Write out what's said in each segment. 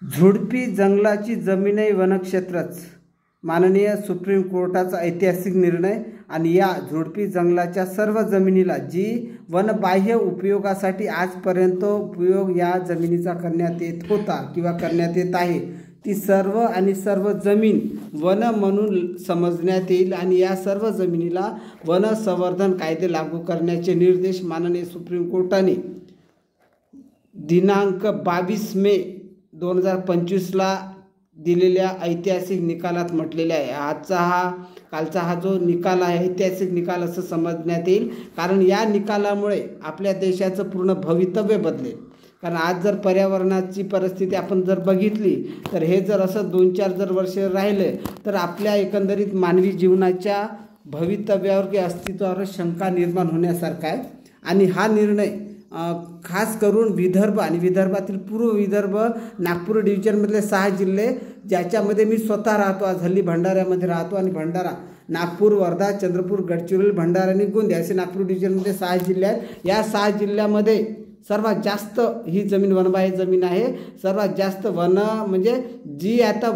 झुडपी जंगलाची जमीनही वनक्षेत्रच, माननीय सुप्रीम कोर्टाचा ऐतिहासिक निर्णय। आणि या झुडपी जंगलाच्या सर्व जमिनीला जी वनबाह्य उपयोगासाठी आजपर्यंत उपयोग या जमिनीचा करण्यात येत होता किंवा करण्यात येत आहे, ती सर्व जमीन वन म्हणून समजण्यात येईल आणि या सर्व जमिनीला वन संवर्धन कायदे लागू करण्याचे निर्देश माननीय सुप्रीम कोर्टाने दिनांक 22 मे 2025ला दिलेल्या ऐतिहासिक निकालात म्हटलेले आहे। कालचा हा जो निकाल आहे ऐतिहासिक निकाल असं समजण्यात येईल, कारण या निकालामुळे आपल्या देशाचं पूर्ण भवितव्य बदलेल। कारण आज जर पर्यावरणाची परिस्थिती आपण जर बघितली तर हे जर असं 2-4 जर वर्ष राहिले तर आपल्या एकंदरीत मानवी जीवनाच्या भवितव्यावर किंवा अस्तित्वावर शंका निर्माण होण्यासारखा आहे। आणि हा निर्णय खास करून विदर्भ आणि विदर्भातील पूर्व विदर्भ, नागपूर डिव्हिजनमधले 6 जिल्हे, ज्याच्यामध्ये मी स्वतः राहतो, आज हल्ली भंडाऱ्यामध्ये राहतो आणि भंडारा, नागपूर, वर्धा, चंद्रपूर, गडचिरोली, भंडारा आणि गोंदिया असे नागपूर डिव्हिजनमध्ये 6 जिल्हे आहेत। या 6 जिल्ह्यामध्ये सर्वात जास्त ही जमीन वनबाह्य जमीन आहे। सर्वात जास्त वन म्हणजे जी आता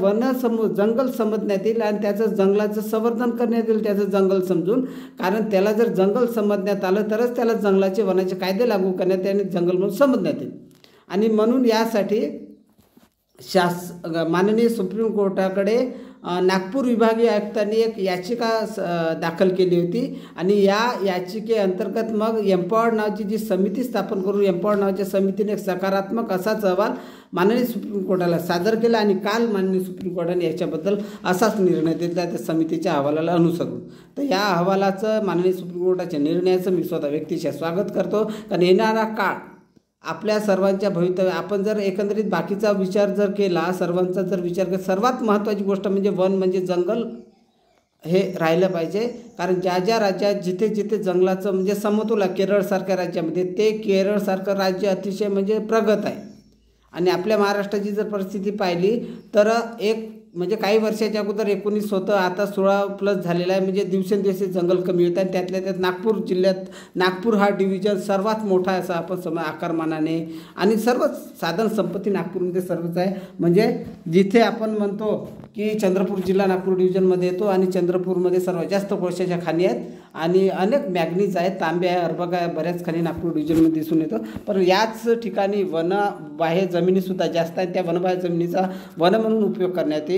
जंगल समजण्यात येईल आणि त्याचं जंगलाचं संवर्धन करण्यात येईल, त्याचं जंगल समजून। कारण त्याला जर जंगल समजण्यात आलं तरच त्याला जंगलाचे वनाचे कायदे लागू करण्यात आणि जंगल म्हणून समजण्यात येईल। आणि म्हणून यासाठी माननीय सुप्रीम कोर्टाकडे नागपूर विभागीय आयुक्तांनी एक याचिका दाखल केली होती आणि या याचिकेअंतर्गत मग एम्पॉवर्ड नावाची जी समिती स्थापन करून एम्पॉवर्ड नावाच्या समितीने एक सकारात्मक असाच अहवाल माननीय सुप्रीम कोर्टाला सादर केला आणि काल माननीय सुप्रीम कोर्टाने याच्याबद्दल असाच निर्णय दिला त्या समितीच्या अहवालाला अनुसरून। तर या अहवालाचं माननीय सुप्रीम कोर्टाच्या निर्णयाचं मी स्वतः व्यक्तिशः स्वागत करतो, कारण येणारा काळ आपल्या सर्वांच्या भवितव्य, आपण जर एकंदरीत बाकीचा विचार जर केला, सर्वांचा जर विचार केला, सर्वात महत्त्वाची गोष्ट म्हणजे वन म्हणजे जंगल हे राहिलं पाहिजे। कारण ज्या राज्यात जिथे जंगलाचं म्हणजे समतोल आहे, केरळसारख्या राज्यामध्ये, ते केरळसारखं राज्य अतिशय म्हणजे प्रगत आहे। आणि आपल्या महाराष्ट्राची जर परिस्थिती पाहिली तर एक म्हणजे काही वर्षाच्या अगोदर 19 होतं, आता 16+ झालेला आहे, म्हणजे दिवसेंदिवस जंगल कमी होत आहे। त्यातल्या त्यात नागपूर जिल्ह्यात नागपूर हा डिव्हिजन सर्वात मोठा आहे असं आपण आकारमानाने, आणि सर्व साधन संपत्ती नागपूरमध्ये सर्वच आहे। म्हणजे जिथे आपण म्हणतो की चंद्रपूर जिल्हा नागपूर डिव्हिजनमध्ये येतो आणि चंद्रपूरमध्ये सर्वात जास्त कोळशाच्या खाणी आहेत आणि अनेक मॅग्नीज आहेत, तांबे आहे, अर्बक आहे, बऱ्याच खाणी नागपूर डिव्हिजनमध्ये दिसून येतो। पण याच ठिकाणी वनबाह्य जमिनीसुद्धा जास्त आहेत, त्या वनबाह्य जमिनीचा वन म्हणून उपयोग करण्यात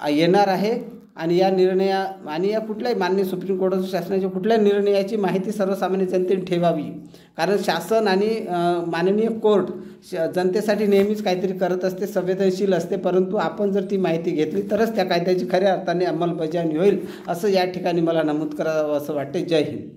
येणार आहे। आणि या निर्णया आणि या कुठल्याही माननीय सुप्रीम कोर्ट शासनाच्या कुठल्या निर्णयाची माहिती सर्वसामान्य जनतेने ठेवावी, कारण शासन आणि माननीय कोर्ट जनतेसाठी नेहमीच काहीतरी करत असते, संवेदनशील असते, परंतु आपण जर ती माहिती घेतली तरच त्या कायद्याची खऱ्या अर्थाने अंमलबजावणी होईल असं या ठिकाणी मला नमूद करावं असं वाटते। जय हिंद।